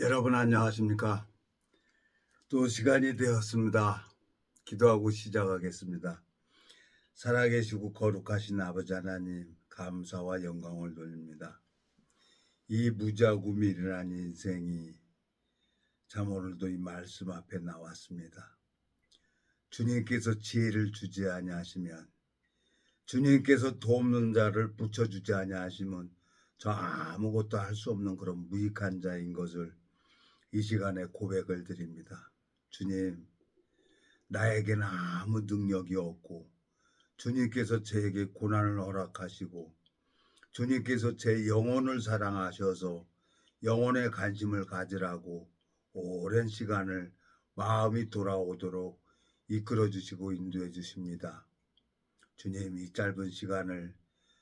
여러분 안녕하십니까? 또 시간이 되었습니다. 기도하고 시작하겠습니다. 살아계시고 거룩하신 아버지 하나님, 감사와 영광을 돌립니다. 이 무지하고 미련한 인생이 참 오늘도 이 말씀 앞에 나왔습니다. 주님께서 지혜를 주지 아니하시면, 주님께서 돕는 자를 붙여주지 아니하시면 저 아무것도 할 수 없는 그런 무익한 자인 것을 이 시간에 고백을 드립니다. 주님, 나에게는 아무 능력이 없고 주님께서 저에게 고난을 허락하시고 주님께서 제 영혼을 사랑하셔서 영혼의 관심을 가지라고 오랜 시간을 마음이 돌아오도록 이끌어 주시고 인도해 주십니다. 주님, 이 짧은 시간을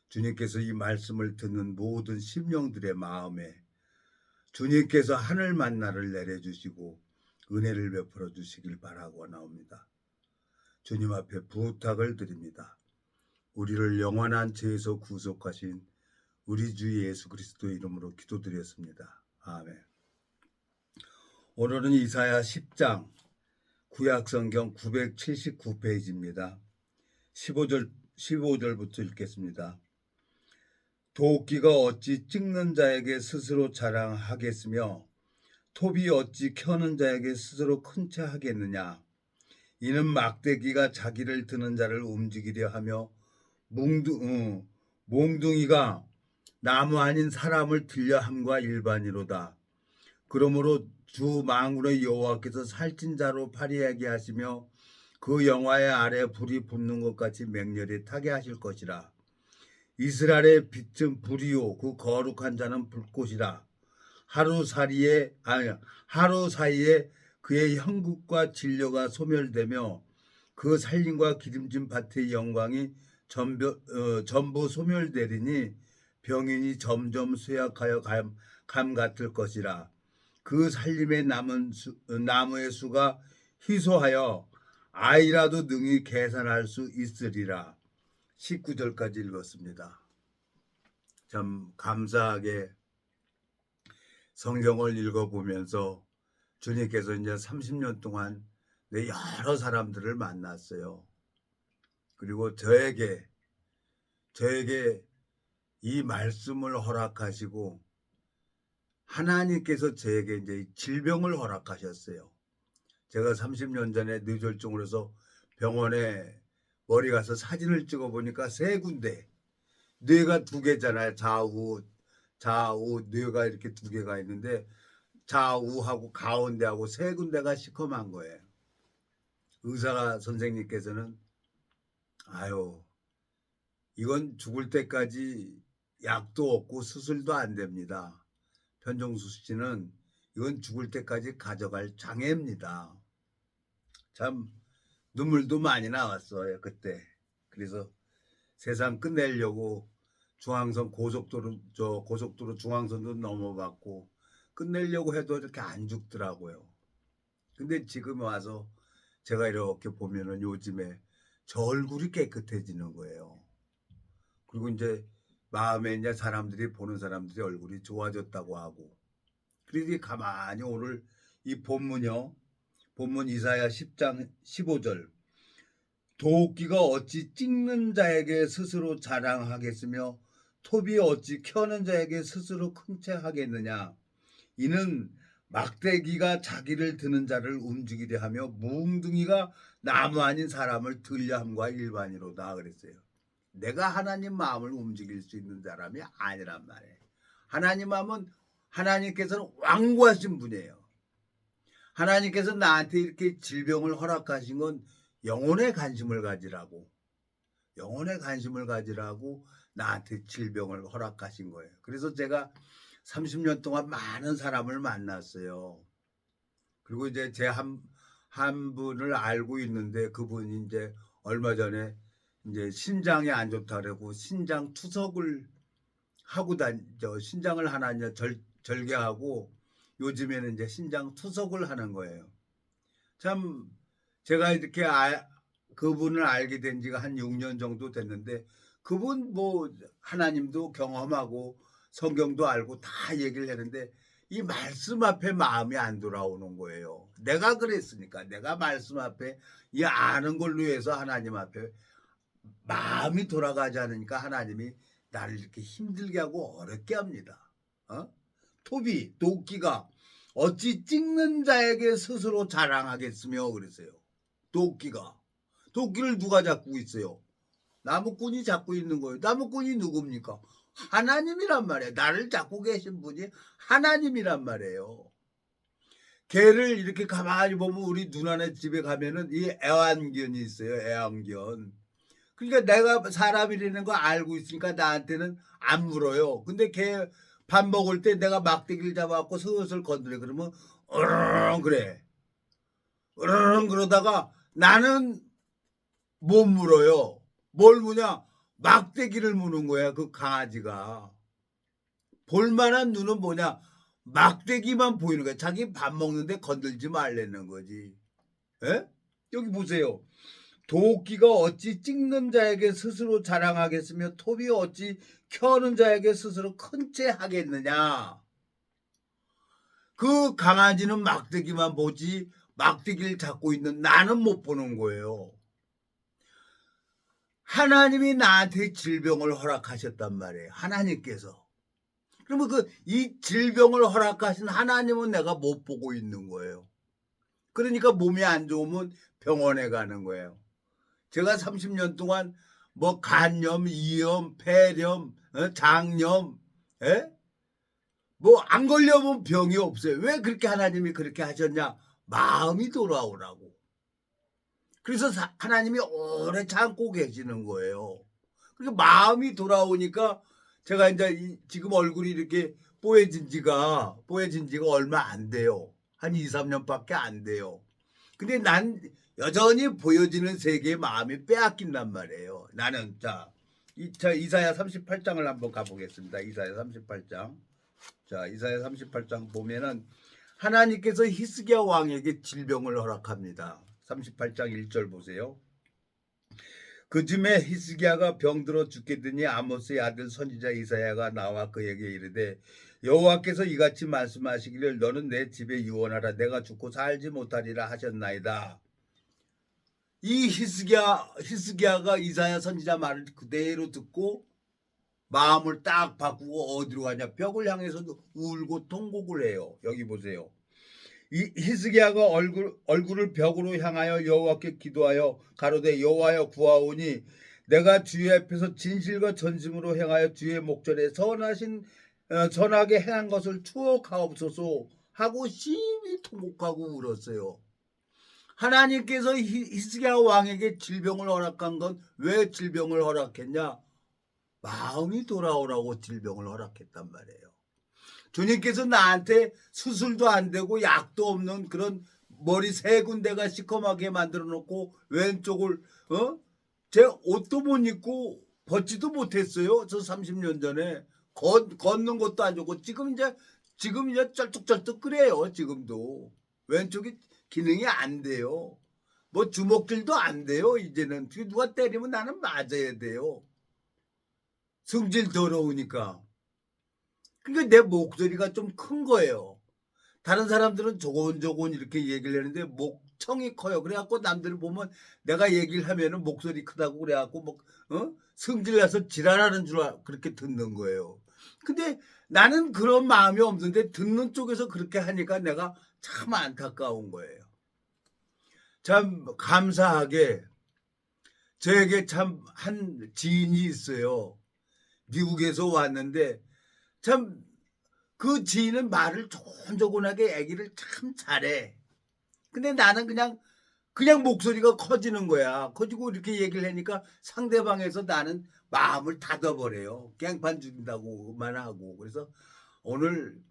주님께서 이 말씀을 듣는 모든 심령들의 마음에 주님께서 하늘 만나를 내려주시고 은혜를 베풀어 주시길 바라고 나옵니다. 주님 앞에 부탁을 드립니다. 우리를 영원한 죄에서 구속하신 우리 주 예수 그리스도의 이름으로 기도드렸습니다. 아멘. 오늘은 이사야 10장 구약성경 979페이지입니다. 15절부터 읽겠습니다. 도끼가 어찌 찍는 자에게 스스로 자랑하겠으며 톱이 어찌 켜는 자에게 스스로 큰 채 하겠느냐. 이는 막대기가 자기를 드는 자를 움직이려 하며 몽둥이가 나무 아닌 사람을 들려 함과 일반이로다. 그러므로 주 만군의 여호와께서 살찐 자로 파리하게 하시며 그 영화의 아래 불이 붙는 것 같이 맹렬히 타게 하실 것이라. 이스라엘의 빛은 불이요 그 거룩한 자는 불꽃이라. 하루 사이에 그의 형국과 진료가 소멸되며 그 살림과 기름진 밭의 영광이 전부 소멸되리니 병인이 점점 쇠약하여 감 같을 것이라. 그 살림에 남은 나무의 수가 희소하여 아이라도 능히 계산할 수 있으리라. 19절까지 읽었습니다. 참 감사하게 성경을 읽어보면서 주님께서 이제 30년 동안 내 여러 사람들을 만났어요. 그리고 저에게 이 말씀을 허락하시고 하나님께서 저에게 이제 질병을 허락하셨어요. 제가 30년 전에 뇌졸중으로 해서 병원에 머리 가서 사진을 찍어 보니까 세 군데, 뇌가 두 개잖아요. 좌우 뇌가 이렇게 두 개가 있는데 좌우하고 가운데하고 세 군데가 시커먼 거예요. 의사 선생님께서는 아유, 이건 죽을 때까지 약도 없고 수술도 안 됩니다. 편정수 씨는 이건 죽을 때까지 가져갈 장애입니다. 참 눈물도 많이 나왔어요 그때. 그래서 세상 끝내려고 중앙선 고속도로 중앙선도 넘어갔고 끝내려고 해도 이렇게 안 죽더라고요. 근데 지금 와서 제가 이렇게 보면은 요즘에 저 얼굴이 깨끗해지는 거예요. 그리고 이제 마음에 이제 보는 사람들이 얼굴이 좋아졌다고 하고. 그래서 가만히 오늘 이 본문 이사야 10장 15절. 도끼가 어찌 찍는 자에게 스스로 자랑하겠으며 톱이 어찌 켜는 자에게 스스로 큰 채 하겠느냐. 이는 막대기가 자기를 드는 자를 움직이려 하며 뭉둥이가 나무 아닌 사람을 들려 함과 일반이로다 그랬어요. 내가 하나님 마음을 움직일 수 있는 사람이 아니란 말이에요. 하나님 마음은 하나님께서는 완고하신 분이에요. 하나님께서 나한테 이렇게 질병을 허락하신 건 영혼의 관심을 가지라고 나한테 질병을 허락하신 거예요. 그래서 제가 30년 동안 많은 사람을 만났어요. 그리고 이제 제 한 분을 알고 있는데 그분이 이제 얼마 전에 이제 신장이 안 좋다고 신장 투석을 하고 신장을 하나 이제 절개하고 요즘에는 이제 신장 투석을 하는 거예요. 참 제가 이렇게 그분을 알게 된 지가 한 6년 정도 됐는데 그분 뭐 하나님도 경험하고 성경도 알고 다 얘기를 했는데 이 말씀 앞에 마음이 안 돌아오는 거예요. 내가 그랬으니까 내가 말씀 앞에 이 아는 걸로 해서 하나님 앞에 마음이 돌아가지 않으니까 하나님이 나를 이렇게 힘들게 하고 어렵게 합니다. 도끼가 어찌 찍는 자에게 스스로 자랑하겠으며 그랬어요. 도끼를 누가 잡고 있어요? 나무꾼이 잡고 있는 거예요. 나무꾼이 누굽니까? 하나님이란 말이에요. 나를 잡고 계신 분이 하나님이란 말이에요. 개를 이렇게 가만히 보면 우리 누나네 집에 가면은 이 애완견이 있어요. 애완견. 그러니까 내가 사람이라는 거 알고 있으니까 나한테는 안 물어요. 근데 걔 밥 먹을 때 내가 막대기를 잡아갖고 슬슬 건드려. 그러면 으르렁 그래. 으르렁 그러다가 나는 못 물어요. 뭘 무냐? 막대기를 무는 거야. 그 강아지가. 볼만한 눈은 뭐냐? 막대기만 보이는 거야. 자기 밥 먹는데 건들지 말라는 거지. 에? 여기 보세요. 도끼가 어찌 찍는 자에게 스스로 자랑하겠으며 톱이 어찌 켜는 자에게 스스로 큰 채 하겠느냐. 그 강아지는 막대기만 보지 막대기를 잡고 있는 나는 못 보는 거예요. 하나님이 나한테 질병을 허락하셨단 말이에요. 하나님께서. 그러면 이 질병을 허락하신 하나님은 내가 못 보고 있는 거예요. 그러니까 몸이 안 좋으면 병원에 가는 거예요. 제가 30년 동안 뭐 간염, 이염, 폐렴, 장염, 뭐 안 걸려본 병이 없어요. 왜 그렇게 하나님이 그렇게 하셨냐? 마음이 돌아오라고. 그래서 하나님이 오래 참고 계시는 거예요. 그러니까 마음이 돌아오니까 제가 이제 지금 얼굴이 이렇게 뽀얘진 지가 얼마 안 돼요. 한 2, 3년밖에 안 돼요. 근데 난 여전히 보여지는 세계의 마음이 빼앗긴단 말이에요. 나는 이사야 38장을 한번 가보겠습니다. 이사야 38장. 이사야 38장 보면은 하나님께서 히스기야 왕에게 질병을 허락합니다. 38장 1절 보세요. 그쯤에 히스기야가 병들어 죽게 되니 아모스의 아들 선지자 이사야가 나와 그에게 이르되 여호와께서 이같이 말씀하시기를 너는 내 집에 유언하라 내가 죽고 살지 못하리라 하셨나이다. 이 히스기야가 이사야 선지자 말을 그대로 듣고 마음을 딱 바꾸고 어디로 가냐? 벽을 향해서 울고 통곡을 해요. 여기 보세요. 이 히스기야가 얼굴을 벽으로 향하여 여호와께 기도하여 가로되 여호와여 구하오니 내가 주의 앞에서 진실과 전심으로 행하여 주의 목전에 선하게 행한 것을 추억하옵소서 하고 심히 통곡하고 울었어요. 하나님께서 히스기야 왕에게 질병을 허락한 건 왜 질병을 허락했냐? 마음이 돌아오라고 질병을 허락했단 말이에요. 주님께서 나한테 수술도 안 되고 약도 없는 그런 머리 3군데가 시커멓게 만들어 놓고 왼쪽을 제 옷도 못 입고 벗지도 못했어요. 저 30년 전에 걷는 것도 안 좋고 지금 이제 쩔뚝쩔뚝 그래요. 지금도 왼쪽이 기능이 안 돼요. 뭐 주먹질도 안 돼요. 이제는 누가 때리면 나는 맞아야 돼요. 성질 더러우니까. 그러니까 내 목소리가 좀 큰 거예요. 다른 사람들은 조곤조곤 이렇게 얘기를 하는데 목청이 커요. 그래갖고 남들을 보면 내가 얘기를 하면은 목소리 크다고 그래갖고 성질나서 지랄하는 줄 그렇게 듣는 거예요. 근데 나는 그런 마음이 없는데 듣는 쪽에서 그렇게 하니까 내가 참 안타까운 거예요. 참 감사하게 저에게 참 한 지인이 있어요. 미국에서 왔는데 참 그 지인은 말을 조곤조곤하게 얘기를 참 잘해. 근데 나는 그냥 목소리가 커지는 거야. 커지고 이렇게 얘기를 하니까 상대방에서 나는 마음을 닫아버려요. 깽판 죽인다고만 하고. 그래서 오늘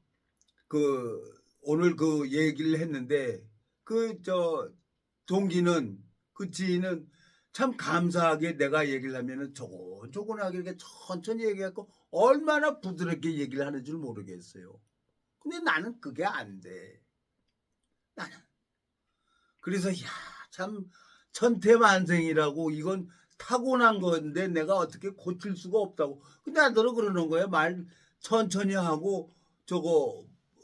그 얘기를 했는데 동기는 그 지인은 참 감사하게 내가 얘기를 하면은 조곤조곤하게 이렇게 천천히 얘기하고 얼마나 부드럽게 얘기를 하는 줄 모르겠어요. 근데 나는 그게 안 돼. 나는. 그래서 참 천태만생이라고 이건 타고난 건데 내가 어떻게 고칠 수가 없다고. 근데 나더러 그러는 거야. 말 천천히 하고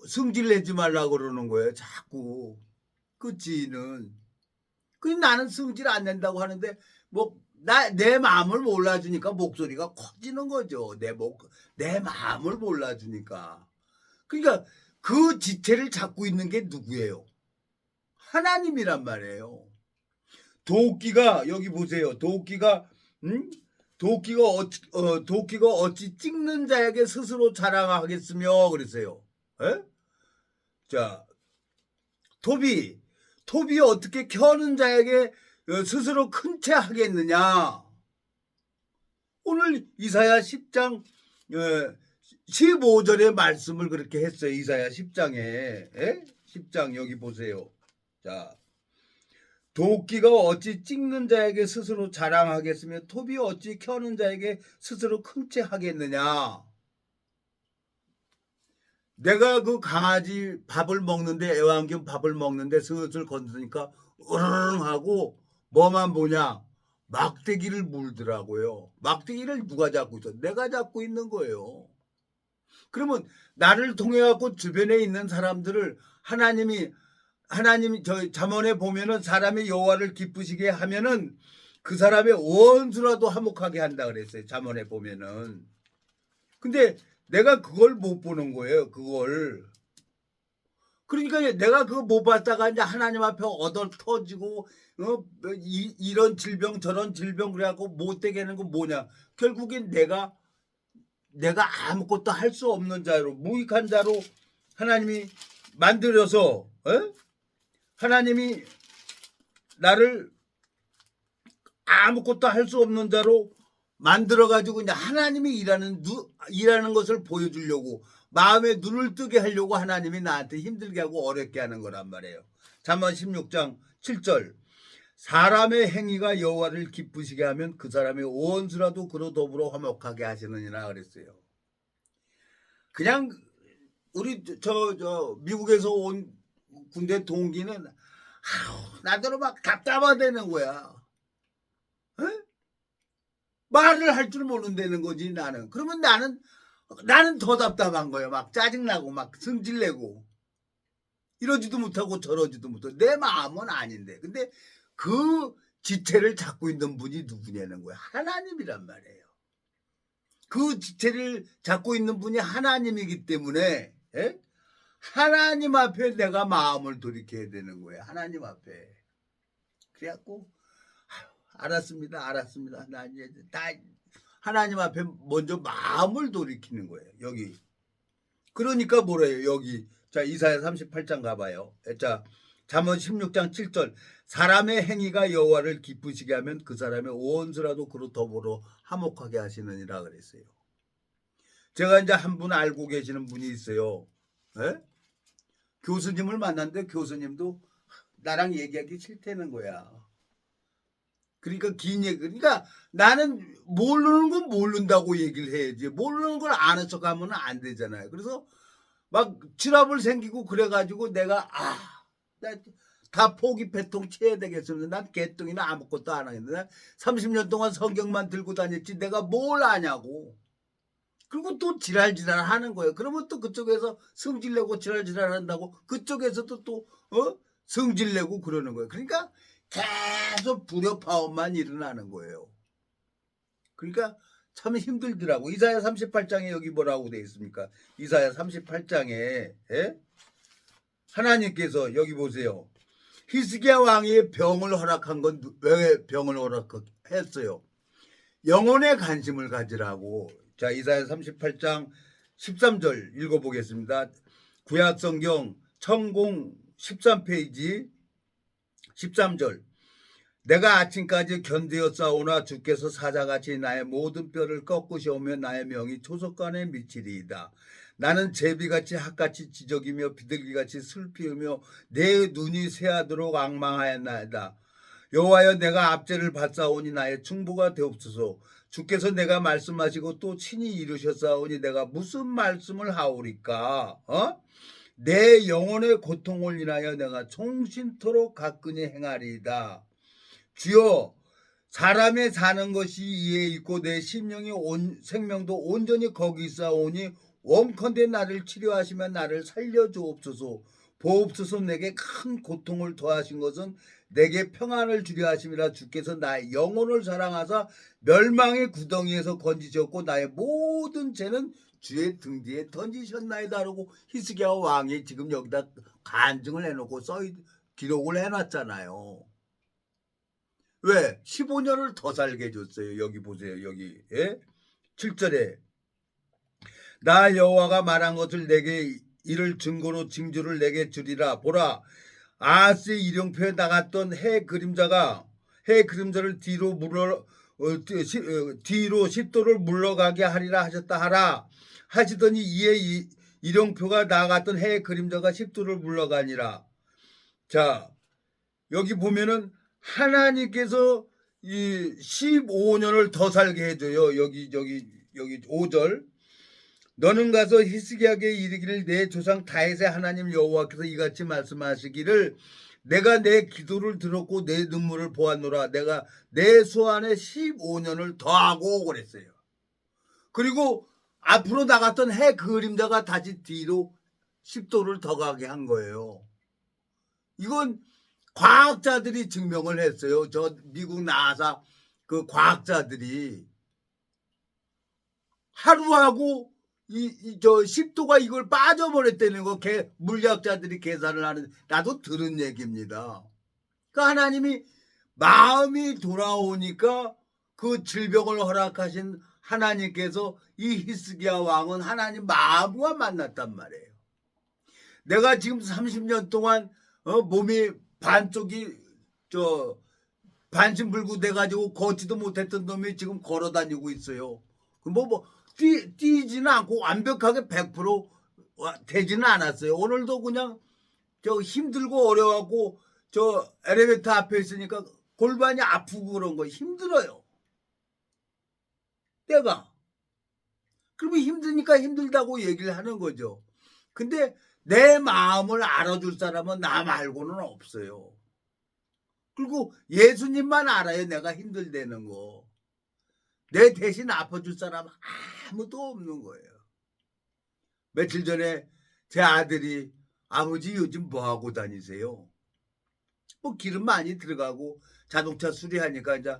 승질 내지 말라고 그러는 거예요. 자꾸. 그치는. 그 나는 승질 안 낸다고 하는데 뭐 내 마음을 몰라주니까 목소리가 커지는 거죠. 내 마음을 몰라주니까. 그러니까 그 지체를 잡고 있는 게 누구예요? 하나님이란 말이에요. 도끼가 여기 보세요. 도끼가 도끼가 어찌 찍는 자에게 스스로 자랑하겠으며 그랬어요. 에? 자, 톱이 어떻게 켜는 자에게 스스로 큰 채 하겠느냐? 오늘 이사야 10장 15절의 말씀을 그렇게 했어요. 이사야 10장에 10장 여기 보세요. 자, 도끼가 어찌 찍는 자에게 스스로 자랑하겠으며 톱이 어찌 켜는 자에게 스스로 큰 채 하겠느냐? 내가 그 강아지 밥을 먹는데 애완견 밥을 먹는데 슬슬 건드니까 으르릉 하고 뭐만 보냐? 막대기를 물더라고요. 막대기를 누가 잡고 있어? 내가 잡고 있는 거예요. 그러면 나를 통해 갖고 주변에 있는 사람들을 하나님이 저 잠언에 보면은 사람이 여호와를 기쁘시게 하면은 그 사람의 원수라도 화목하게 한다 그랬어요. 잠언에 보면은. 근데 내가 그걸 못 보는 거예요. 그걸. 그러니까 내가 그거 못 봤다가 이제 하나님 앞에 얻어 터지고 이런 질병 저런 질병 그래갖고 못되게 하는 건 뭐냐? 결국엔 내가 아무것도 할 수 없는 자로 무익한 자로 하나님이 만들어서 하나님이 나를 아무것도 할 수 없는 자로 만들어가지고 이제 하나님이 일하는 것을 보여주려고 마음에 눈을 뜨게 하려고 하나님이 나한테 힘들게 하고 어렵게 하는 거란 말이에요. 잠언 16장 7절 사람의 행위가 여호와를 기쁘시게 하면 그 사람의 원수라도 그로 더불어 화목하게 하시느니라 그랬어요. 그냥 우리 저 미국에서 온 군대 동기는 나더러 막 답답하다는 거야. 말을 할 줄 모른다는 거지 나는. 그러면 나는 더 답답한 거예요. 막 짜증나고 막 승질내고 이러지도 못하고 저러지도 못하고 내 마음은 아닌데. 근데 그 지체를 잡고 있는 분이 누구냐는 거야. 하나님이란 말이에요. 그 지체를 잡고 있는 분이 하나님이기 때문에 하나님 앞에 내가 마음을 돌이켜야 되는 거예요. 하나님 앞에. 그래갖고 알았습니다. 나 이제 다 하나님 앞에 먼저 마음을 돌이키는 거예요. 여기. 그러니까 뭐래요? 여기. 자, 이사야 38장 가봐요. 자, 잠언 16장 7절. 사람의 행위가 여호와를 기쁘시게 하면 그 사람의 원수라도 그로 더불어 화목하게 하시느니라 그랬어요. 제가 이제 한 분 알고 계시는 분이 있어요. 교수님을 만났는데 교수님도 나랑 얘기하기 싫다는 거야. 그러니까 긴 얘기. 그러니까 나는 모르는 건 모른다고 얘기를 해야지. 모르는 걸 아는 척하면 안 되잖아요. 그래서 막 트러블 생기고 그래가지고 내가 다 포기 패통 쳐야 되겠으면 난 개똥이나 아무것도 안 하겠는데 30년 동안 성경만 들고 다녔지 내가 뭘 아냐고. 그리고 또 지랄지랄 하는 거예요. 그러면 또 그쪽에서 성질내고 지랄지랄 한다고 그쪽에서도 또 성질내고 그러는 거예요. 그러니까 계속 불협화음만 일어나는 거예요. 그러니까 참 힘들더라고. 이사야 38장에 여기 뭐라고 되어 있습니까? 이사야 38장에 하나님께서 여기 보세요. 히스기야 왕이 병을 허락한 건 왜 병을 허락했어요? 영혼의 관심을 가지라고. 자, 이사야 38장 13절 읽어보겠습니다. 구약성경 천공 13페이지 13절 내가 아침까지 견디었사오나 주께서 사자같이 나의 모든 뼈를 꺾으시오며 나의 명이 초석간에 미치리이다. 나는 제비같이 핫같이 지적이며 비둘기같이 슬피우며 내 눈이 새하도록 앙망하였나이다. 여호와여 내가 압제를 받사오니 나의 충보가 되옵소서. 주께서 내가 말씀하시고 또 친히 이루셨사오니 내가 무슨 말씀을 하오리까? 내 영혼의 고통을 인하여 내가 종신토록 가끈히 행하리이다. 주여 사람의 사는 것이 이에 있고 내 심령이 생명도 온전히 거기 있사오니 원컨대 나를 치료하시며 나를 살려주옵소서. 보옵소서. 내게 큰 고통을 더하신 것은 내게 평안을 주려 하심이라. 주께서 나의 영혼을 사랑하사 멸망의 구덩이에서 건지셨고 나의 모든 죄는 주의 등 뒤에 던지셨나이다. 라고 히스기야 왕이 지금 여기다 간증을 해놓고 기록을 해놨잖아요. 왜? 15년을 더 살게 해줬어요. 여기 보세요. 여기 7절에 나 여호와가 말한 것을 내게 이를 증거로 징조를 내게 주리라. 보라, 아하스의 일용표에 나갔던 해 그림자를 뒤로 10도를 물러가게 하리라 하셨다 하라 하시더니 이에 일용표가 나갔던 해 그림자가 10도를 물러가니라. 자, 여기 보면은 하나님께서 이 15년을 더 살게 해줘요. 여기 5절. 너는 가서 히스기야에게 이르기를 내 조상 다윗의 하나님 여호와께서 이같이 말씀하시기를 내가 내 기도를 들었고 내 눈물을 보았노라. 내가 내 소환에 15년을 더하고 그랬어요. 그리고 앞으로 나갔던 해 그림자가 다시 뒤로 10도를 더 가게 한 거예요. 이건 과학자들이 증명을 했어요. 저 미국 나사 그 과학자들이 하루하고 저 10도가 이걸 빠져버렸다는 거 물리학자들이 계산을 하는, 나도 들은 얘기입니다. 그러니까 하나님이 마음이 돌아오니까 그 질병을 허락하신 하나님께서 이 히스기야 왕은 하나님 마음과 만났단 말이에요. 내가 지금 30년 동안 몸이 반쪽이 반신불구 돼가지고 걷지도 못했던 놈이 지금 걸어다니고 있어요. 뛰지는 않고 완벽하게 100% 되지는 않았어요. 오늘도 그냥 힘들고 어려워하고 엘리베이터 앞에 있으니까 골반이 아프고 그런 거 힘들어요. 내가. 그러면 힘드니까 힘들다고 얘기를 하는 거죠. 근데 내 마음을 알아줄 사람은 나 말고는 없어요. 그리고 예수님만 알아요. 내가 힘들다는 거. 내 대신 아파줄 사람 아무도 없는 거예요. 며칠 전에 제 아들이 아버지 요즘 뭐하고 다니세요? 기름 많이 들어가고 자동차 수리하니까 이제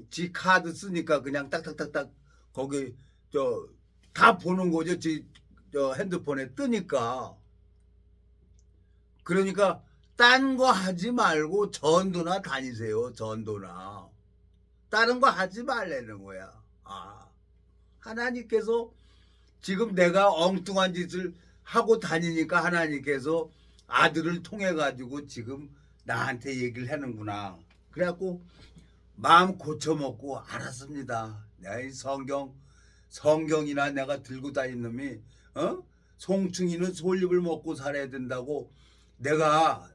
지 카드 쓰니까 그냥 딱딱딱딱 거기 다 보는 거죠. 핸드폰에 뜨니까. 그러니까 딴 거 하지 말고 전도나 다니세요. 전도나. 다른 거 하지 말라는 거야. 하나님께서 지금 내가 엉뚱한 짓을 하고 다니니까 하나님께서 아들을 통해 가지고 지금 나한테 얘기를 하는구나. 그래갖고 마음 고쳐먹고 알았습니다. 내가 이 성경이나 내가 들고 다니는 놈이 송충이는 솔잎을 먹고 살아야 된다고 내가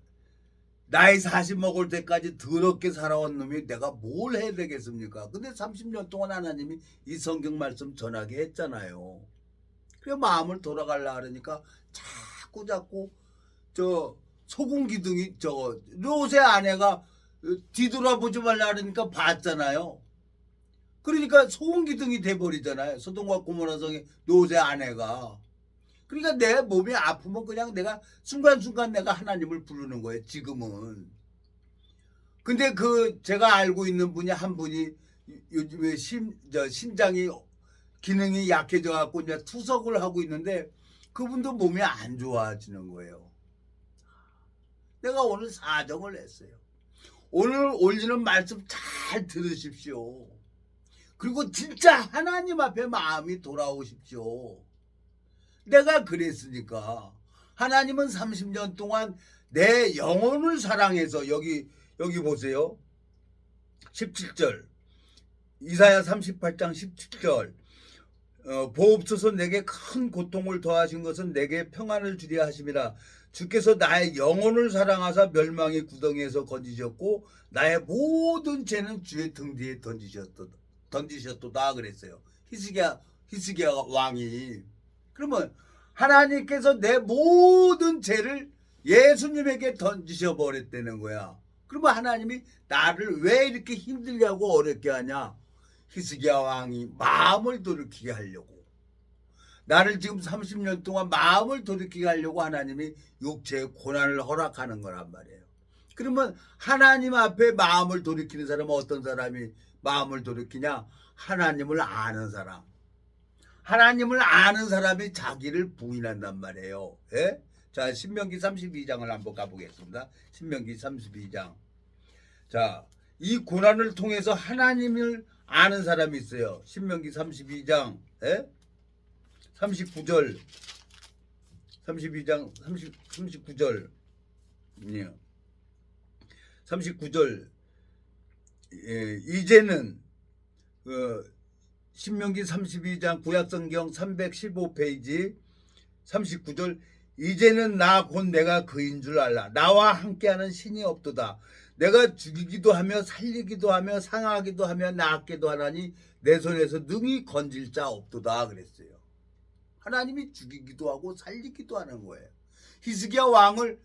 나이 40 먹을 때까지 더럽게 살아온 놈이 내가 뭘 해야 되겠습니까? 근데 30년 동안 하나님이 이 성경 말씀 전하게 했잖아요. 그래 마음을 돌아가려 하니까 자꾸 소금 기둥이 롯의 아내가 뒤돌아보지 말라 하니까 봤잖아요. 그러니까 소금 기둥이 돼버리잖아요. 소돔과 고모라 성의 롯의 아내가. 그러니까 내 몸이 아프면 그냥 내가 순간순간 내가 하나님을 부르는 거예요. 지금은. 근데 제가 알고 있는 분이 한 분이 요즘에 심장이 기능이 약해져 갖고 이제 투석을 하고 있는데 그분도 몸이 안 좋아지는 거예요. 내가 오늘 사정을 했어요. 오늘 올리는 말씀 잘 들으십시오. 그리고 진짜 하나님 앞에 마음이 돌아오십시오. 내가 그랬으니까. 하나님은 30년 동안 내 영혼을 사랑해서 여기 보세요. 17절. 이사야 38장 17절. 보옵소서. 내게 큰 고통을 더하신 것은 내게 평안을 주려 하심이라. 주께서 나의 영혼을 사랑하사 멸망의 구덩이에서 건지셨고 나의 모든 죄는 주의 등 뒤에 던지셨도다 그랬어요. 히스기야 왕이. 그러면 하나님께서 내 모든 죄를 예수님에게 던지셔 버렸다는 거야. 그러면 하나님이 나를 왜 이렇게 힘들게 하고 어렵게 하냐? 히스기야 왕이 마음을 돌이키게 하려고. 나를 지금 30년 동안 마음을 돌이키게 하려고 하나님이 육체의 고난을 허락하는 거란 말이에요. 그러면 하나님 앞에 마음을 돌이키는 사람은 어떤 사람이 마음을 돌이키냐? 하나님을 아는 사람. 하나님을 아는 사람이 자기를 부인한단 말이에요. 예? 자, 신명기 32장을 한번 가보겠습니다. 신명기 32장. 자, 이 고난을 통해서 하나님을 아는 사람이 있어요. 신명기 32장, 예? 39절, 32장 39절, 39절. 예, 이제는 신명기 32장 구약성경 315페이지 39절. 이제는 나 곧 내가 그인 줄 알라. 나와 함께하는 신이 없도다. 내가 죽이기도 하며 살리기도 하며 상하기도 하며 낫게도 하나니 내 손에서 능히 건질 자 없도다 그랬어요. 하나님이 죽이기도 하고 살리기도 하는 거예요. 히스기야 왕을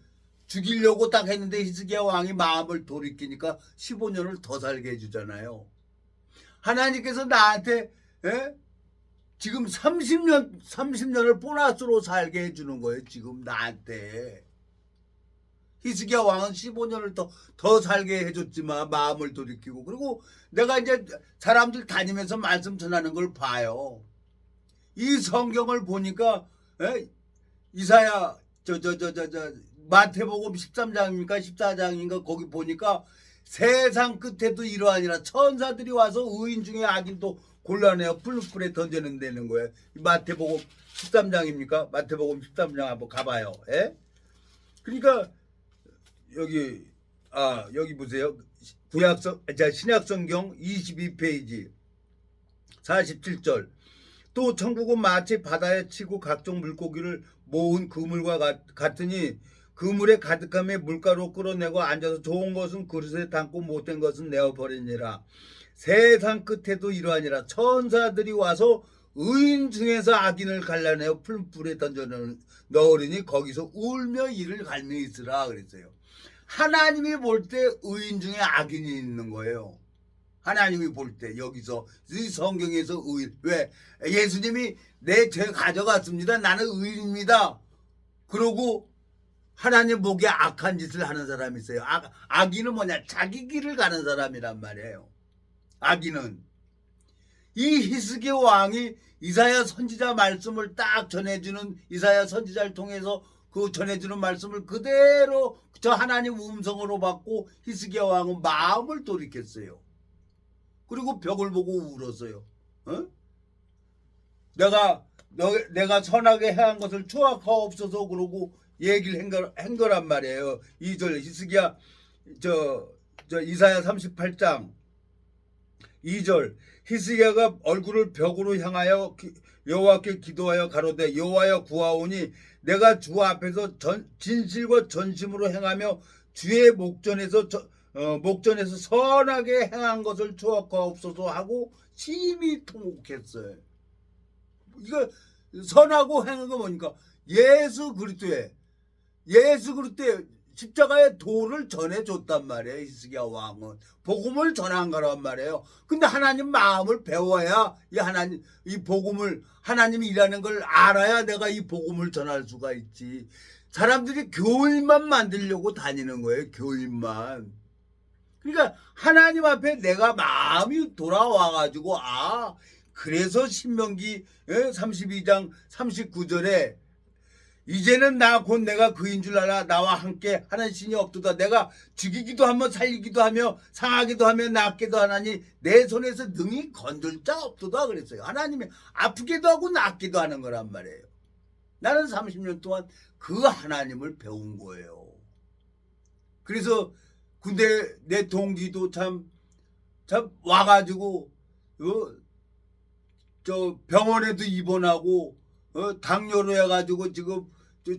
죽이려고 딱 했는데 히스기야 왕이 마음을 돌이키니까 15년을 더 살게 해주잖아요. 하나님께서 나한테 지금 30년을 보너스로 살게 해주는 거예요. 지금 나한테. 히스기야 왕은 15년을 더 살게 해줬지만 마음을 돌이키고, 그리고 내가 이제 사람들 다니면서 말씀 전하는 걸 봐요. 이 성경을 보니까 이사야 마태복음 13장입니까 14장인가 거기 보니까 세상 끝에도 이러하니라. 천사들이 와서 의인 중에 악인도 골라내어 풀풀에 던져낸다는 거예요. 마태복음 13장입니까? 마태복음 13장 한번 가봐요. 예? 그러니까 여기 보세요. 신약성경 22페이지 47절. 또 천국은 마치 바다에 치고 각종 물고기를 모은 그물과 같으니 그물에 가득함에 물가로 끌어내고 앉아서 좋은 것은 그릇에 담고 못된 것은 내어버리니라. 세상 끝에도 이러하니라. 천사들이 와서 의인 중에서 악인을 갈라내어 풀불에 던져 넣으리니 거기서 울며 이를 갈며 있으라 그랬어요. 하나님이 볼 때 의인 중에 악인이 있는 거예요. 하나님이 볼 때 여기서 이 성경에서 의인. 왜? 예수님이 내 죄 가져갔습니다. 나는 의인입니다. 그러고 하나님 보기에 악한 짓을 하는 사람이 있어요. 악인은 뭐냐? 자기 길을 가는 사람이란 말이에요. 악인은. 이 히스기야 왕이 이사야 선지자 말씀을 딱 전해주는, 이사야 선지자를 통해서 그 전해주는 말씀을 그대로 저 하나님 음성으로 받고 히스기야 왕은 마음을 돌이켰어요. 그리고 벽을 보고 울었어요. 내가 선하게 행한 것을 추억하옵소서 그러고 얘기를 한 거란 말이에요. 2절 히스기야 이사야 38장 2절. 히스기야가 얼굴을 벽으로 향하여 여호와께 기도하여 가로되 여호와여 구하오니 내가 주 앞에서 진실과 전심으로 행하며 주의 목전에서 선하게 행한 것을 추억하옵소서 하고 심히 통곡했어요. 이거 선하고 행한 거 뭐니까 예수 그리스도의 십자가의 도를 전해줬단 말이에요. 히스기야 왕은 복음을 전한 거란 말이에요. 근데 하나님 마음을 배워야 이 복음을 하나님이 일하는 걸 알아야 내가 이 복음을 전할 수가 있지. 사람들이 교인만 만들려고 다니는 거예요. 교인만. 그러니까 하나님 앞에 내가 마음이 돌아와가지고 그래서 신명기 32장 39절에 이제는 나 곧 내가 그인 줄 알아. 나와 함께 하는 신이 없도다. 내가 죽이기도 하며 살리기도 하며 상하기도 하며 낫게도 하나니 내 손에서 능히 건들 자 없도다 그랬어요. 하나님이 아프게도 하고 낫기도 하는 거란 말이에요. 나는 30년 동안 그 하나님을 배운 거예요. 그래서 근데 내 동기도 참 와가지고 저 병원에도 입원하고 당뇨로 해가지고 지금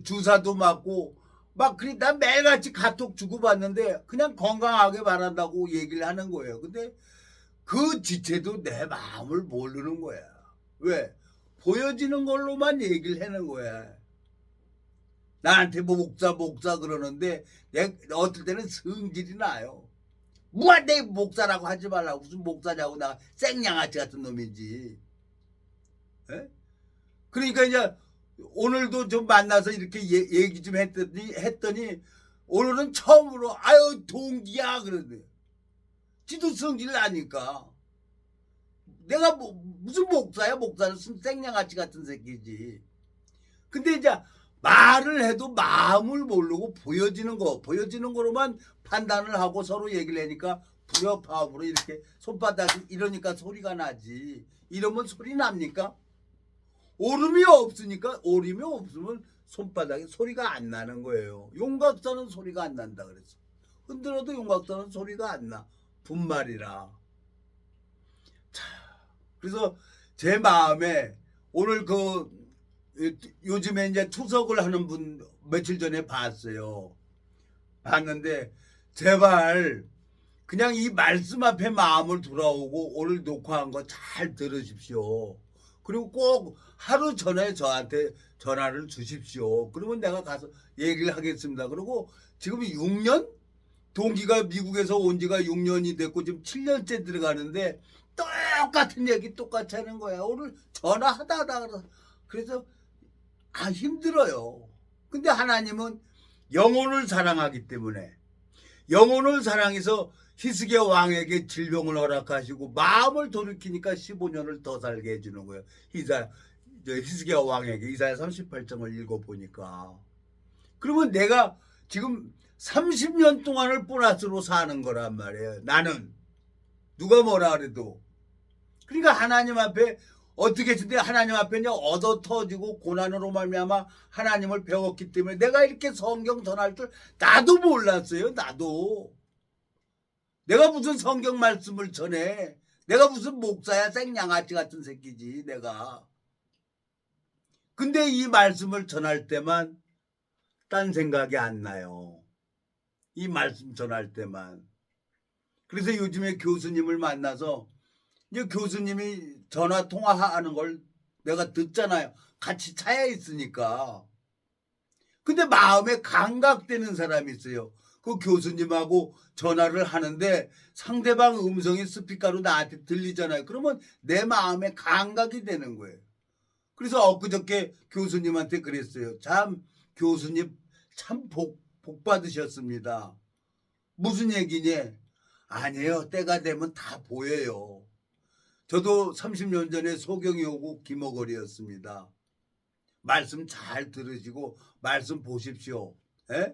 주사도 맞고 막 그래 난 매일같이 카톡 주고받는데 그냥 건강하게 바란다고 얘기를 하는 거예요. 근데 그 지체도 내 마음을 모르는 거야. 왜? 보여지는 걸로만 얘기를 하는 거야. 나한테 목사 그러는데 어떨 때는 성질이 나요. 뭐가 내 목사라고 하지 말라고. 무슨 목사냐고. 나 생양아치 같은 놈이지. 에? 그러니까 이제 오늘도 좀 만나서 이렇게 얘기 좀 했더니 오늘은 처음으로 아유 동기야 그러네. 지도 성질을 아니까. 내가 뭐 무슨 목사야? 목사는 생냥아치 같은 새끼지. 근데 이제 말을 해도 마음을 모르고 보여지는 거로만 판단을 하고 서로 얘기를 하니까 불협화음으로 이렇게 손바닥이 이러니까 소리가 나지. 이러면 소리 납니까? 오름이 없으면 손바닥에 소리가 안 나는 거예요. 용각사는 소리가 안 난다 그랬어. 흔들어도 용각사는 소리가 안 나. 분말이라. 자, 그래서 제 마음에 오늘 요즘에 이제 투석을 하는 분 며칠 전에 봤는데 제발 그냥 이 말씀 앞에 마음을 돌아오고 오늘 녹화한 거 잘 들으십시오. 그리고 꼭 하루 전에 저한테 전화를 주십시오. 그러면 내가 가서 얘기를 하겠습니다. 그리고 지금 6년? 동기가 미국에서 온 지가 6년이 됐고 지금 7년째 들어가는데 똑같은 얘기 똑같이 하는 거야. 오늘 전화하다 그래서 힘들어요. 근데 하나님은 영혼을 사랑하기 때문에 영혼을 사랑해서 히스기야 왕에게 질병을 허락하시고 마음을 돌이키니까 15년을 더 살게 해주는 거예요. 히스기야 왕에게 이사야 38장을 읽어보니까. 그러면 내가 지금 30년 동안을 보너스로 사는 거란 말이에요. 나는 누가 뭐라 그래도. 그러니까 하나님 앞에 어떻게 했는데 하나님 앞에 그냥 얻어 터지고 고난으로 말미암아 하나님을 배웠기 때문에 내가 이렇게 성경 전할 줄 나도 몰랐어요. 나도. 내가 무슨 성경 말씀을 전해. 내가 무슨 목사야. 생양아치 같은 새끼지 내가. 근데 이 말씀을 전할 때만 딴 생각이 안 나요. 이 말씀 전할 때만. 그래서 요즘에 교수님을 만나서 이제 교수님이 전화 통화하는 걸 내가 듣잖아요. 같이 차에 있으니까. 근데 마음에 감각되는 사람이 있어요. 그 교수님하고 전화를 하는데 상대방 음성이 스피커로 나한테 들리잖아요. 그러면 내 마음에 감각이 되는 거예요. 그래서 엊그저께 교수님한테 그랬어요. 참 교수님 참 복 받으셨습니다. 무슨 얘기냐? 아니에요. 때가 되면 다 보여요. 저도 30년 전에 소경이 오고 김어걸이었습니다. 말씀 잘 들으시고 말씀 보십시오. 에?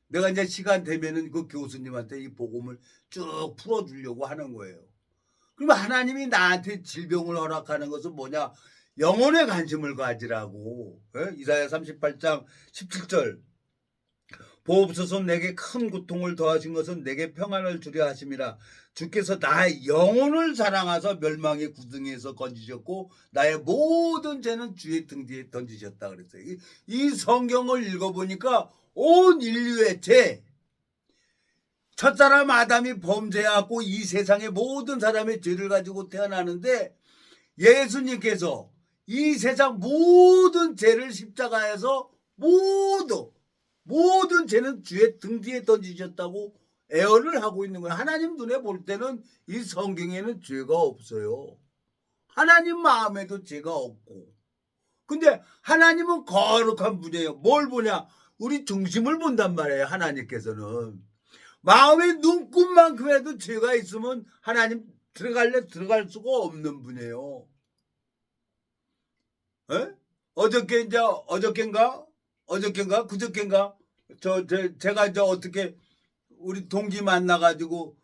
내가 이제 시간 되면은 그 교수님한테 이 복음을 쭉 풀어주려고 하는 거예요. 그러면 하나님이 나한테 질병을 허락하는 것은 뭐냐? 영혼에 관심을 가지라고. 에? 이사야 38장 17절. 보옵소서 내게 큰 고통을 더하신 것은 내게 평안을 주려 하심이라. 주께서 나의 영혼을 사랑하사 멸망의 구덩이에서 건지셨고 나의 모든 죄는 주의 등 뒤에 던지셨다 그랬어요. 이 성경을 읽어보니까 온 인류의 죄, 첫사람 아담이 범죄하고 이 세상의 모든 사람의 죄를 가지고 태어나는데 예수님께서 이 세상 모든 죄를 십자가에서 모든 죄는 주의 등 뒤에 던지셨다고 애언을 하고 있는 거예요. 하나님 눈에 볼 때는 이 성경에는 죄가 없어요. 하나님 마음에도 죄가 없고. 근데 하나님은 거룩한 분이에요. 뭘 보냐? 우리 중심을 본단 말이에요. 하나님께서는. 마음의 눈곱만큼이라도 죄가 있으면 하나님 들어갈 수가 없는 분이에요. 에? 어저께인가? 그저께인가? 제가 이제 어떻게 우리 동기 만나가지고,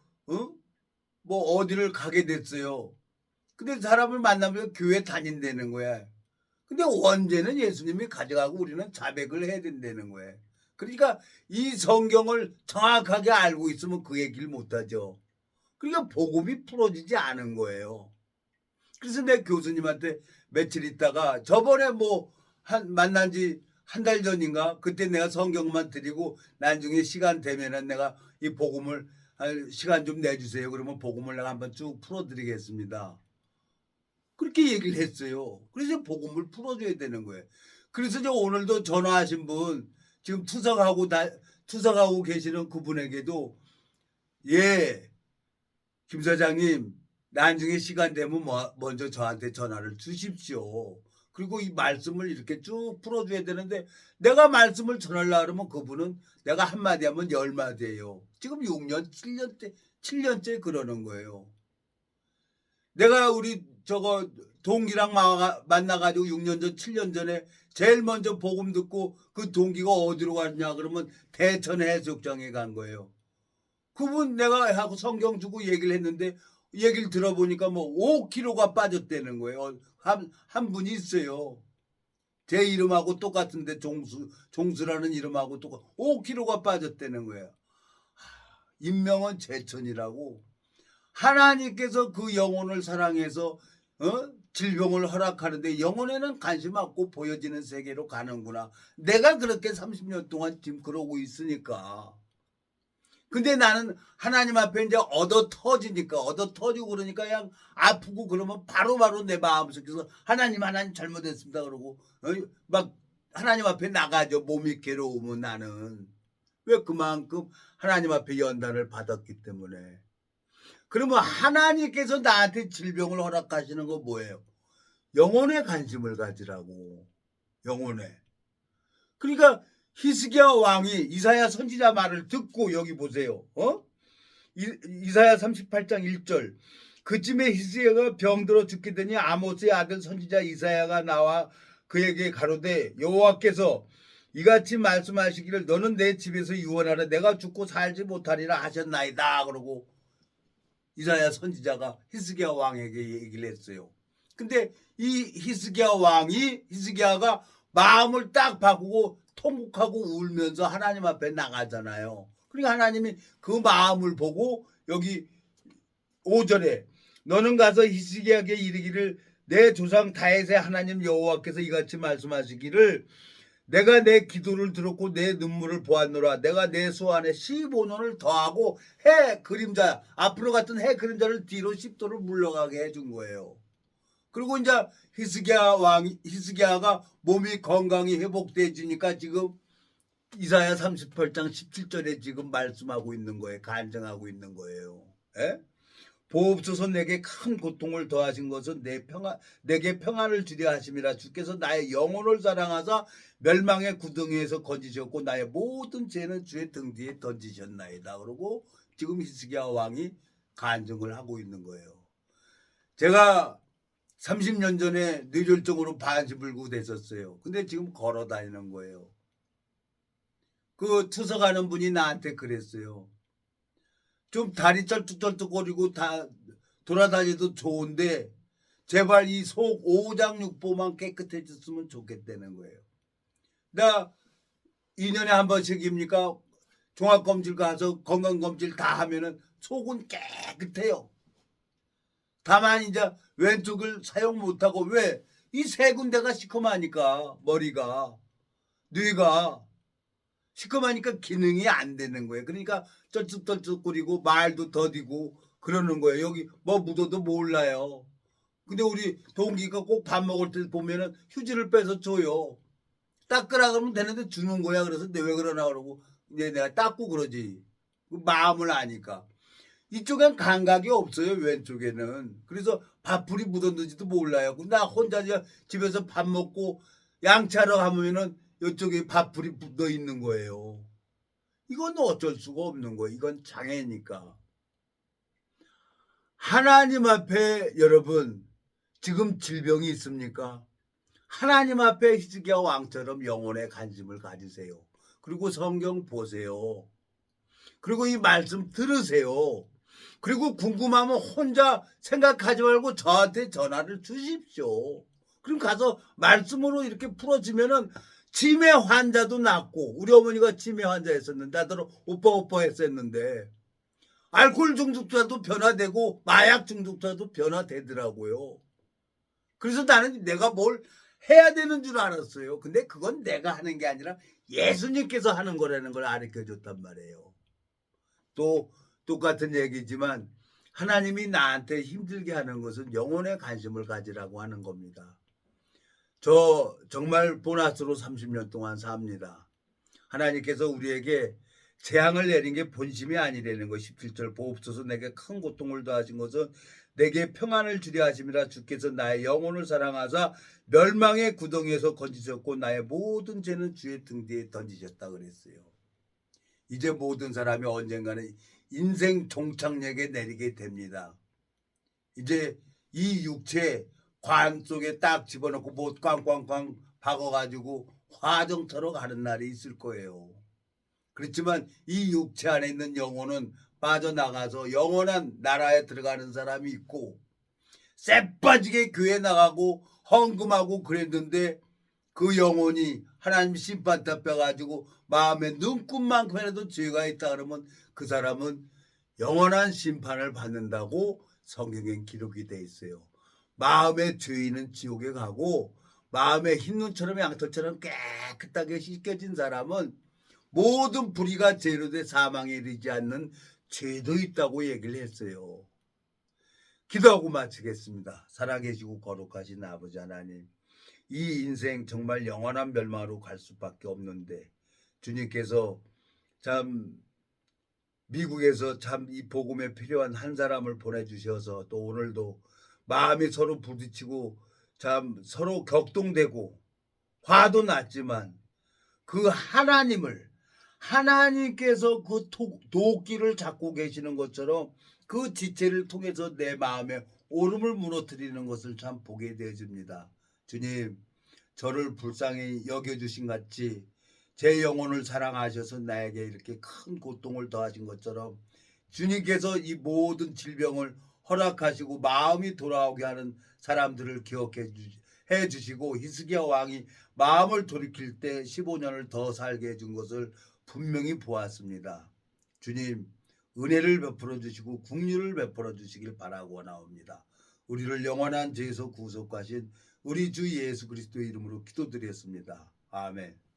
뭐 어디를 가게 됐어요. 근데 사람을 만나면 교회 다닌다는 거야. 근데 원죄는 예수님이 가져가고 우리는 자백을 해야 된다는 거예요. 그러니까 이 성경을 정확하게 알고 있으면 그 얘기를 못하죠. 그러니까 복음이 풀어지지 않은 거예요. 그래서 내 교수님한테 며칠 있다가 저번에 만난 지 한 달 전인가 그때 내가 성경만 드리고 나중에 시간 되면은 내가 이 복음을 시간 좀 내주세요. 그러면 복음을 내가 한번 쭉 풀어드리겠습니다. 그렇게 얘기를 했어요. 그래서 복음을 풀어줘야 되는 거예요. 그래서 오늘도 전화하신 분 지금 투석하고 계시는 그분에게도 김 사장님 나중에 시간 되면 먼저 저한테 전화를 주십시오. 그리고 이 말씀을 이렇게 쭉 풀어줘야 되는데 내가 말씀을 전하려고 그러면 그분은 내가 한마디 하면 10마디예요. 지금 6년, 7년째 그러는 거예요. 내가 우리 저거 동기랑 만나가지고 6년 전, 7년 전에 제일 먼저 복음 듣고 그 동기가 어디로 갔냐 그러면 대천 해수욕장에 간 거예요. 그분 내가 하고 성경 주고 얘기를 했는데 얘기를 들어보니까 뭐 5kg가 빠졌다는 거예요. 한 분이 있어요. 제 이름하고 똑같은데 종수라는 이름하고 똑같 5kg가 빠졌다는 거예요. 인명은 제천이라고. 하나님께서 그 영혼을 사랑해서 질병을 허락하는데 영혼에는 관심 없고 보여지는 세계로 가는구나. 내가 그렇게 30년 동안 지금 그러고 있으니까. 근데 나는 하나님 앞에 이제 얻어 터지고 그러니까 그냥 아프고 그러면 바로바로 내 마음속에서 하나님 잘못했습니다 그러고 막 하나님 앞에 나가죠. 몸이 괴로우면 나는. 왜 그만큼 하나님 앞에 연단을 받았기 때문에. 그러면 하나님께서 나한테 질병을 허락하시는 거 뭐예요? 영혼에 관심을 가지라고. 영혼에. 그러니까 히스기야 왕이 이사야 선지자 말을 듣고 여기 보세요. 이사야 38장 1절. 그쯤에 히스기야가 병들어 죽게 되니 아모스의 아들 선지자 이사야가 나와 그에게 가로되 여호와께서 이같이 말씀하시기를 너는 내 집에서 유언하라 내가 죽고 살지 못하리라 하셨나이다. 그러고 이사야 선지자가 히스기야 왕에게 얘기를 했어요. 근데 이 히스기야가 마음을 딱 바꾸고 통곡하고 울면서 하나님 앞에 나가잖아요. 그러니까 하나님이 그 마음을 보고 여기 5절에 너는 가서 히스기야에게 이르기를 내 조상 다윗의 하나님 여호와께서 이같이 말씀하시기를 내가 내 기도를 들었고 내 눈물을 보았노라. 내가 내 소환에 15년을 더하고 해 그림자 앞으로 갔던 해 그림자를 뒤로 10도를 물러가게 해준 거예요. 그리고 이제 히스기야가 몸이 건강히 회복돼지니까 지금 이사야 38장 17절에 지금 말씀하고 있는 거예요. 간증하고 있는 거예요. 에? 보옵소서 내게 큰 고통을 더하신 것은 내게 평안을 주려 하심이라. 주께서 나의 영혼을 사랑하사 멸망의 구덩이에서 건지셨고 나의 모든 죄는 주의 등 뒤에 던지셨나이다. 그러고 지금 히스기야 왕이 간증을 하고 있는 거예요. 제가 30년 전에 뇌졸중으로 반시불구 됐었어요. 근데 지금 걸어 다니는 거예요. 그 추석하는 분이 나한테 그랬어요. 좀 다리 쩔뚝쩔뚝거리고 다 돌아다녀도 좋은데 제발 이 속 오장육부만 깨끗해졌으면 좋겠다는 거예요. 나 2년에 한 번씩입니까? 종합검진 가서 건강검진 다 하면은 속은 깨끗해요. 다만 이제 왼쪽을 사용 못하고 왜? 이 세 군데가 시커마니까 머리가 뇌가 시커마니까 기능이 안 되는 거예요. 그러니까 쩔뚝쩔뚝거리고 말도 더디고 그러는 거예요. 여기 뭐 묻어도 몰라요. 근데 우리 동기가 꼭 밥 먹을 때 보면은 휴지를 빼서 줘요. 닦으라 그러면 되는데 주는 거야. 그래서 왜 그러나 그러고 이제 내가 닦고 그러지. 그 마음을 아니까. 이쪽엔 감각이 없어요. 왼쪽에는. 그래서 밥풀이 묻었는지도 몰라요. 나 혼자 집에서 밥 먹고 양치하러 가면은 이쪽에 밥풀이 묻어 있는 거예요. 이건 어쩔 수가 없는 거예요. 이건 장애니까. 하나님 앞에 여러분 지금 질병이 있습니까? 하나님 앞에 히스기야 왕처럼 영혼의 관심을 가지세요. 그리고 성경 보세요. 그리고 이 말씀 들으세요. 그리고 궁금하면 혼자 생각하지 말고 저한테 전화를 주십시오. 그럼 가서 말씀으로 이렇게 풀어지면은 치매 환자도 낫고 우리 어머니가 치매 환자였었는데 나도 오빠 했었는데 알코올 중독자도 변화되고 마약 중독자도 변화되더라고요. 그래서 나는 내가 뭘 해야 되는 줄 알았어요. 근데 그건 내가 하는 게 아니라 예수님께서 하는 거라는 걸 가르쳐줬단 말이에요. 또 똑같은 얘기지만 하나님이 나한테 힘들게 하는 것은 영혼의 관심을 가지라고 하는 겁니다. 저 정말 보너스로 30년 동안 삽니다. 하나님께서 우리에게 재앙을 내린 게 본심이 아니라는 것. 17절 보옵소서 내게 큰 고통을 더하신 것은 내게 평안을 주려 하심이라. 주께서 나의 영혼을 사랑하사 멸망의 구덩이에서 건지셨고 나의 모든 죄는 주의 등 뒤에 던지셨다 그랬어요. 이제 모든 사람이 언젠가는 인생 종착역에 내리게 됩니다. 이제 이 육체 관 속에 딱 집어넣고 못 꽝꽝꽝 박아가지고 화정터로 가는 날이 있을 거예요. 그렇지만 이 육체 안에 있는 영혼은 빠져나가서 영원한 나라에 들어가는 사람이 있고, 쎄빠지게 교회 나가고 헌금하고 그랬는데 그 영혼이 하나님 심판 잡혀가지고 마음에 눈금만큼이라도 죄가 있다 그러면 그 사람은 영원한 심판을 받는다고 성경엔 기록이 돼 있어요. 마음의 죄인은 지옥에 가고 마음의 흰 눈처럼 양털처럼 깨끗하게 씻겨진 사람은 모든 불의가 죄로 돼 사망에 이르지 않는 죄도 있다고 얘기를 했어요. 기도하고 마치겠습니다. 살아계시고 거룩하신 아버지 하나님, 이 인생 정말 영원한 멸망으로 갈 수밖에 없는데 주님께서 참 미국에서 참 이 복음에 필요한 한 사람을 보내주셔서 또 오늘도 마음이 서로 부딪히고 참 서로 격동되고 화도 났지만 그 하나님께서 그 도끼를 잡고 계시는 것처럼 그 지체를 통해서 내 마음에 오름을 무너뜨리는 것을 참 보게 되어집니다. 주님, 저를 불쌍히 여겨주신 같이 제 영혼을 사랑하셔서 나에게 이렇게 큰 고통을 더하신 것처럼 주님께서 이 모든 질병을 허락하시고 마음이 돌아오게 하는 사람들을 기억해 주시고 히스기야 왕이 마음을 돌이킬 때 15년을 더 살게 해준 것을 분명히 보았습니다. 주님, 은혜를 베풀어 주시고 긍휼을 베풀어 주시길 바라고 나옵니다. 우리를 영원한 죄에서 구속하신 우리 주 예수 그리스도의 이름으로 기도드렸습니다. 아멘.